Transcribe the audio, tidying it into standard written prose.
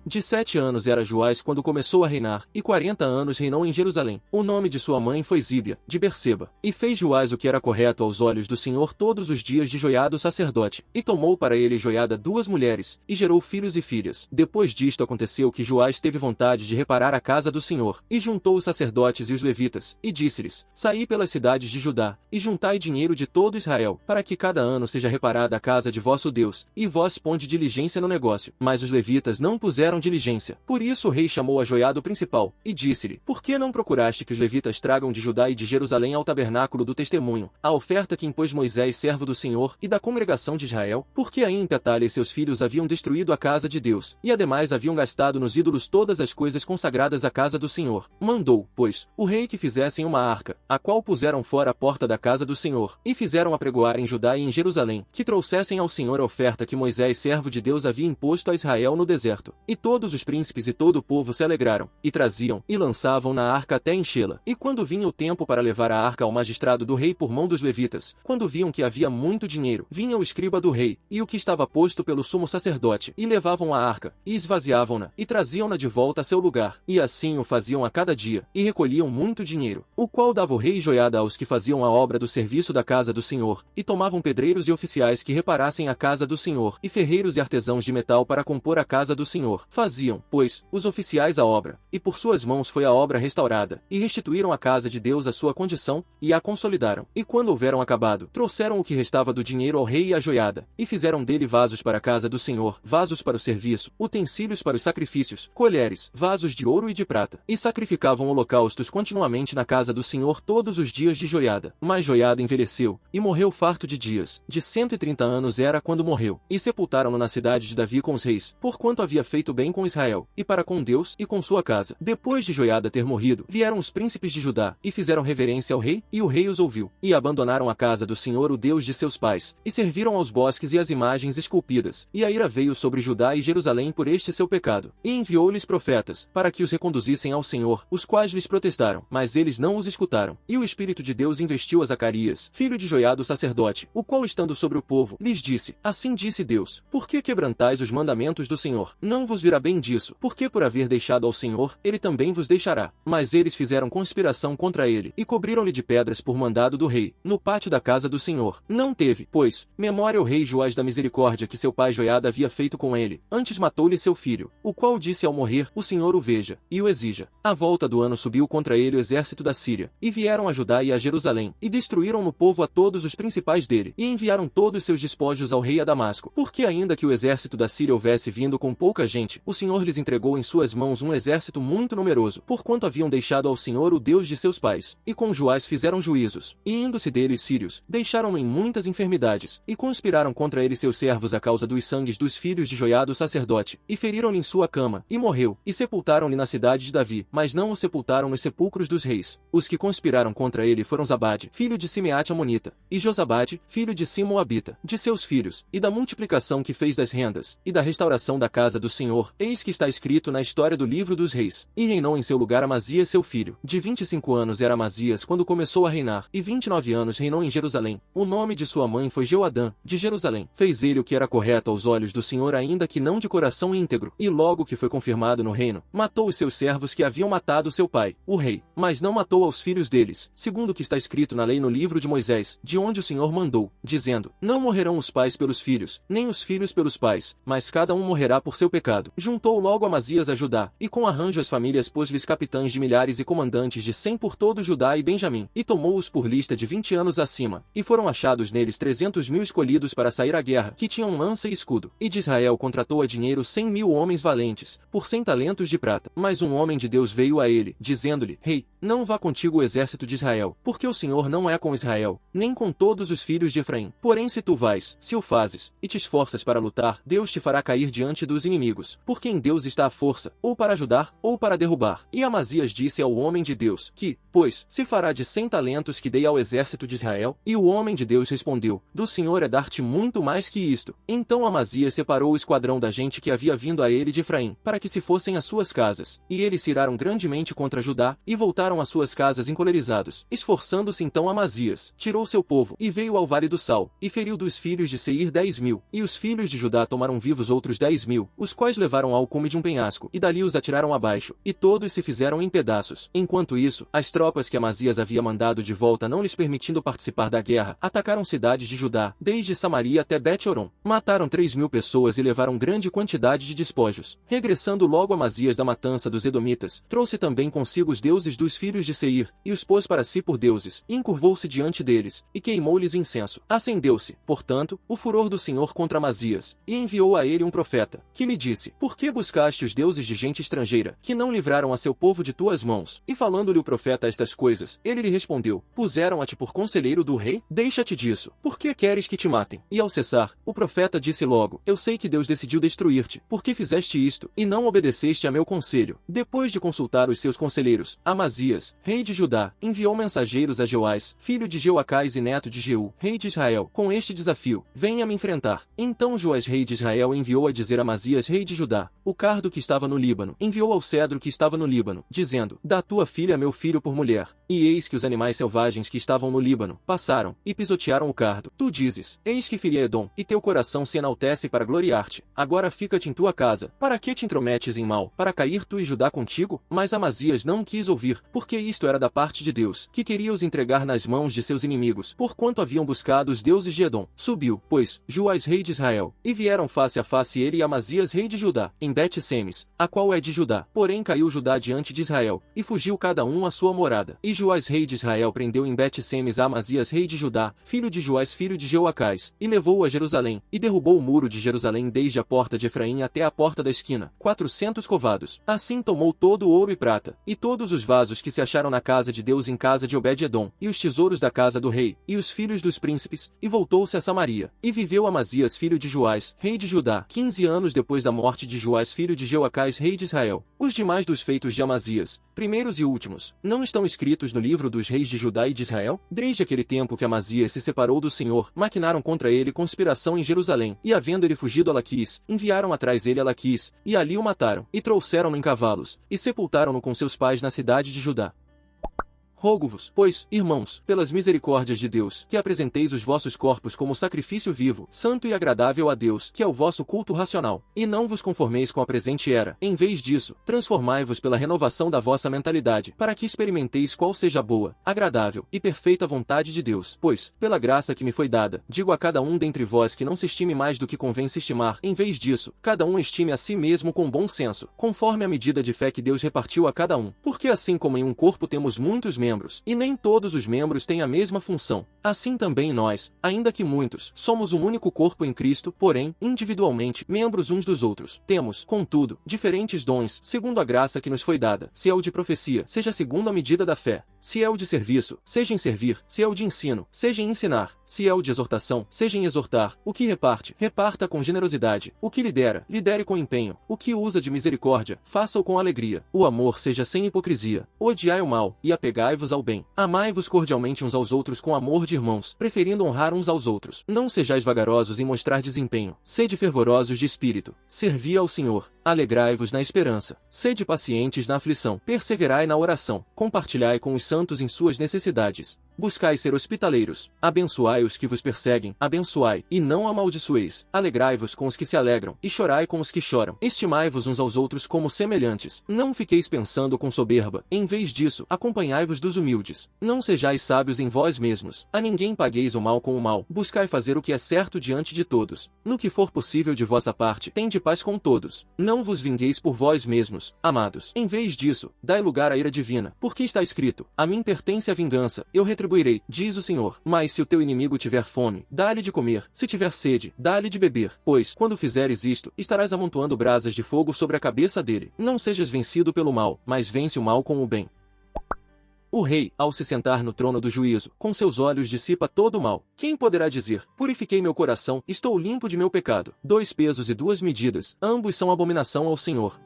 De 7 anos era Joás quando começou a reinar, e 40 anos reinou em Jerusalém. O nome de sua mãe foi Zíbia, de Berseba. E fez Joás o que era correto aos olhos do Senhor todos os dias de Joiada o sacerdote, e tomou para ele Joiada 2 mulheres, e gerou filhos e filhas. Depois disto aconteceu que Joás teve vontade de reparar a casa do Senhor, e juntou os sacerdotes e os levitas, e disse-lhes: Saí pelas cidades de Judá, e juntai dinheiro de todo Israel, para que cada ano seja reparada a casa de vosso Deus, e vós ponde diligência no negócio. Mas os levitas não puseram diligência. Por isso o rei chamou a Joiada o principal, e disse-lhe: Por que não procuraste que os levitas tragam de Judá e de Jerusalém ao tabernáculo do testemunho, a oferta que impôs Moisés servo do Senhor, e da congregação de Israel? Porque aí em Petalha e seus filhos haviam destruído a casa de Deus, e ademais haviam gastado nos ídolos todas as coisas consagradas à casa do Senhor. Mandou, pois, o rei que fizessem uma arca, a qual puseram fora a porta da casa do Senhor, e fizeram apregoar em Judá e em Jerusalém, que trouxessem ao Senhor a oferta que Moisés servo de Deus havia imposto a Israel no deserto. E todos os príncipes e todo o povo se alegraram, e traziam, e lançavam na arca até enchê-la. E quando vinha o tempo para levar a arca ao magistrado do rei por mão dos levitas, quando viam que havia muito dinheiro, vinha o escriba do rei, e o que estava posto pelo sumo sacerdote, e levavam a arca, e esvaziavam-na, e traziam-na de volta a seu lugar. E assim o faziam a cada dia, e recolhiam muito dinheiro, o qual dava o rei Joiada aos que faziam a obra do serviço da casa do Senhor, e tomavam pedreiros e oficiais que reparassem a casa do Senhor, e ferreiros e artesãos de metal para compor a casa do Senhor. Faziam, pois, os oficiais a obra, e por suas mãos foi a obra restaurada, e restituíram a casa de Deus à sua condição, e a consolidaram. E quando houveram acabado, trouxeram o que restava do dinheiro ao rei e à Joiada, e fizeram dele vasos para a casa do Senhor, vasos para o serviço, utensílios para os sacrifícios, colheres, vasos de ouro e de prata, e sacrificavam holocaustos continuamente na casa do Senhor todos os dias de Joiada. Mas Joiada envelheceu, e morreu farto de dias, de 130 anos era quando morreu, e sepultaram-no na cidade de Davi com os reis, porquanto havia feito bem com Israel, e para com Deus e com sua casa. Depois de Joiada ter morrido, vieram os príncipes de Judá, e fizeram reverência ao rei, e o rei os ouviu, e abandonaram a casa do Senhor o Deus de seus pais, e serviram aos bosques e às imagens esculpidas, e a ira veio sobre Judá e Jerusalém por este seu pecado, e enviou-lhes profetas, para que os reconduzissem ao Senhor, os quais lhes protestaram, mas eles não os escutaram. E o Espírito de Deus investiu a Zacarias, filho de Joiada o sacerdote, o qual estando sobre o povo, lhes disse: Assim disse Deus, por que quebrantais os mandamentos do Senhor? Não vos virá bem disso, porque por haver deixado ao Senhor, ele também vos deixará. Mas eles fizeram conspiração contra ele, e cobriram-lhe de pedras por mandado do rei, no pátio da casa do Senhor. Não teve, pois, memória o rei Joás da misericórdia que seu pai Joiada havia feito com ele, antes matou-lhe seu filho, o qual disse ao morrer: O Senhor o veja, e o exija. À volta do ano subiu contra ele o exército da Síria, e vieram a Judá e a Jerusalém, e destruíram no povo a todos os principais dele, e enviaram todos seus despojos ao rei a Damasco, porque ainda que o exército da Síria houvesse vindo com pouca gente, o Senhor lhes entregou em suas mãos um exército muito numeroso, porquanto haviam deixado ao Senhor o Deus de seus pais. E com Joás fizeram juízos, e indo-se dele os sírios, deixaram-no em muitas enfermidades, e conspiraram contra ele seus servos a causa dos sangues dos filhos de Joiada o sacerdote, e feriram-lhe em sua cama, e morreu, e sepultaram-lhe na cidade de Davi, mas não o sepultaram nos sepulcros dos reis. Os que conspiraram contra ele foram Zabade, filho de Simeate Amonita, e Josabade, filho de Simo-Abita, de seus filhos, e da multiplicação que fez das rendas, e da restauração da casa do Senhor, eis que está escrito na história do livro dos reis. E reinou em seu lugar Amazias seu filho. De 25 anos era Amazias quando começou a reinar, e 29 anos reinou em Jerusalém. O nome de sua mãe foi Jeoadã, de Jerusalém. Fez ele o que era correto aos olhos do Senhor, ainda que não de coração íntegro, e logo que foi confirmado no reino, matou os seus servos que haviam matado seu pai, o rei, mas não matou aos filhos deles, segundo o que está escrito na lei no livro de Moisés, de onde o Senhor mandou, dizendo: Não morrerão os pais pelos filhos, nem os filhos pelos pais, mas cada um morrerá por seu pecado. Juntou logo Amazias a Judá, e com arranjo as famílias pôs-lhes capitães de milhares e comandantes de 100 por todo Judá e Benjamim, e tomou-os por lista de 20 anos acima, e foram achados neles 300.000 escolhidos para sair à guerra, que tinham lança e escudo. E de Israel contratou a dinheiro 100.000 homens valentes, por 100 talentos de prata. Mas um homem de Deus veio a ele, dizendo-lhe: Rei, não vá contigo o exército de Israel, porque o Senhor não é com Israel, nem com todos os filhos de Efraim. Porém se tu vais, se o fazes, e te esforças para lutar, Deus te fará cair diante dos inimigos, porque em Deus está a força, ou para ajudar, ou para derrubar. E Amazias disse ao homem de Deus, que, pois, se fará de 100 talentos que dei ao exército de Israel? E o homem de Deus respondeu: Do Senhor é dar-te muito mais que isto. Então Amazias separou o esquadrão da gente que havia vindo a ele de Efraim, para que se fossem às suas casas, e eles se iraram grandemente contra Judá, e voltaram às suas casas encolerizados. Esforçando-se então Amazias, tirou seu povo, e veio ao vale do Sal, e feriu dos filhos de Seir 10.000, e os filhos de Judá tomaram vivos outros 10.000, os quais levaram levaram ao cume de um penhasco, e dali os atiraram abaixo, e todos se fizeram em pedaços. Enquanto isso, as tropas que Amazias havia mandado de volta, não lhes permitindo participar da guerra, atacaram cidades de Judá, desde Samaria até Bet-Horon. Mataram 3.000 pessoas e levaram grande quantidade de despojos. Regressando logo Amazias da matança dos Edomitas, trouxe também consigo os deuses dos filhos de Seir, e os pôs para si por deuses, e encurvou-se diante deles, e queimou-lhes incenso. Acendeu-se, portanto, o furor do Senhor contra Amazias, e enviou a ele um profeta, que lhe disse: Por que buscaste os deuses de gente estrangeira, que não livraram a seu povo de tuas mãos? E falando-lhe o profeta estas coisas, ele lhe respondeu: Puseram-te por conselheiro do rei? Deixa-te disso. Por que queres que te matem? E ao cessar, o profeta disse logo: Eu sei que Deus decidiu destruir-te, porque fizeste isto, e não obedeceste a meu conselho. Depois de consultar os seus conselheiros, Amazias, rei de Judá, enviou mensageiros a Joás, filho de Jeoacás e neto de Jeú, rei de Israel, com este desafio: Venha me enfrentar. Então Joás, rei de Israel, enviou a dizer a Amazias, rei de Judá: O cardo que estava no Líbano enviou ao cedro que estava no Líbano, dizendo: Dá tua filha a meu filho por mulher. E eis que os animais selvagens que estavam no Líbano passaram e pisotearam o cardo. Tu dizes: Eis que feri Edom, e teu coração se enaltece para gloriar-te. Agora fica-te em tua casa. Para que te intrometes em mal? Para cair tu e Judá contigo? Mas Amazias não quis ouvir, porque isto era da parte de Deus, que queria os entregar nas mãos de seus inimigos, porquanto haviam buscado os deuses de Edom. Subiu, pois, Joás, rei de Israel, e vieram face a face ele e Amazias, rei de Judá, em Bet-Semes, a qual é de Judá. Porém caiu Judá diante de Israel, e fugiu cada um à sua morada. E Joás, rei de Israel, prendeu em Bet-Semes a Amazias, rei de Judá, filho de Joás, filho de Jeoacás, e levou-o a Jerusalém, e derrubou o muro de Jerusalém desde a porta de Efraim até a porta da esquina, 400 covados. Assim tomou todo o ouro e prata, e todos os vasos que se acharam na casa de Deus em casa de Obed-Edom, e os tesouros da casa do rei, e os filhos dos príncipes, e voltou-se a Samaria. E viveu Amazias, filho de Joás, rei de Judá, 15 anos depois da morte de Joás, filho de Jeoacás, rei de Israel. Os demais dos feitos de Amazias, primeiros e últimos, não estão escritos no livro dos reis de Judá e de Israel? Desde aquele tempo que Amazias se separou do Senhor, maquinaram contra ele conspiração em Jerusalém, e havendo ele fugido a Laquis, enviaram atrás ele a Laquis, e ali o mataram, e trouxeram-no em cavalos, e sepultaram-no com seus pais na cidade de Judá. Rogo-vos, pois, irmãos, pelas misericórdias de Deus, que apresenteis os vossos corpos como sacrifício vivo, santo e agradável a Deus, que é o vosso culto racional. E não vos conformeis com a presente era. Em vez disso, transformai-vos pela renovação da vossa mentalidade, para que experimenteis qual seja a boa, agradável e perfeita vontade de Deus. Pois, pela graça que me foi dada, digo a cada um dentre vós que não se estime mais do que convém se estimar. Em vez disso, cada um estime a si mesmo com bom senso, conforme a medida de fé que Deus repartiu a cada um. Porque assim como em um corpo temos muitos membros, e nem todos os membros têm a mesma função, assim também nós, ainda que muitos, somos um único corpo em Cristo, porém, individualmente, membros uns dos outros. Temos, contudo, diferentes dons, segundo a graça que nos foi dada. Se é o de profecia, seja segundo a medida da fé. Se é o de serviço, seja em servir. Se é o de ensino, seja em ensinar. Se é o de exortação, seja em exortar. O que reparte, reparta com generosidade. O que lidera, lidere com empenho. O que usa de misericórdia, faça-o com alegria. O amor seja sem hipocrisia. Odiai o mal, e apegai-vos ao bem. Amai-vos cordialmente uns aos outros com amor de irmãos, preferindo honrar uns aos outros. Não sejais vagarosos em mostrar desempenho. Sede fervorosos de espírito. Servi ao Senhor. Alegrai-vos na esperança. Sede pacientes na aflição. Perseverai na oração. Compartilhai com os santos em suas necessidades. Buscai ser hospitaleiros. Abençoai os que vos perseguem. Abençoai, e não amaldiçoeis. Alegrai-vos com os que se alegram, e chorai com os que choram. Estimai-vos uns aos outros como semelhantes. Não fiqueis pensando com soberba. Em vez disso, acompanhai-vos dos humildes. Não sejais sábios em vós mesmos. A ninguém pagueis o mal com o mal. Buscai fazer o que é certo diante de todos. No que for possível de vossa parte, tende paz com todos. Não vos vingueis por vós mesmos, amados. Em vez disso, dai lugar à ira divina. Porque está escrito: A mim pertence a vingança, eu retribuirei, diz o Senhor. Mas se o teu inimigo tiver fome, dá-lhe de comer. Se tiver sede, dá-lhe de beber. Pois, quando fizeres isto, estarás amontoando brasas de fogo sobre a cabeça dele. Não sejas vencido pelo mal, mas vence o mal com o bem. O rei, ao se sentar no trono do juízo, com seus olhos dissipa todo o mal. Quem poderá dizer: Purifiquei meu coração, estou limpo de meu pecado? 2 pesos e 2 medidas, ambos são abominação ao Senhor.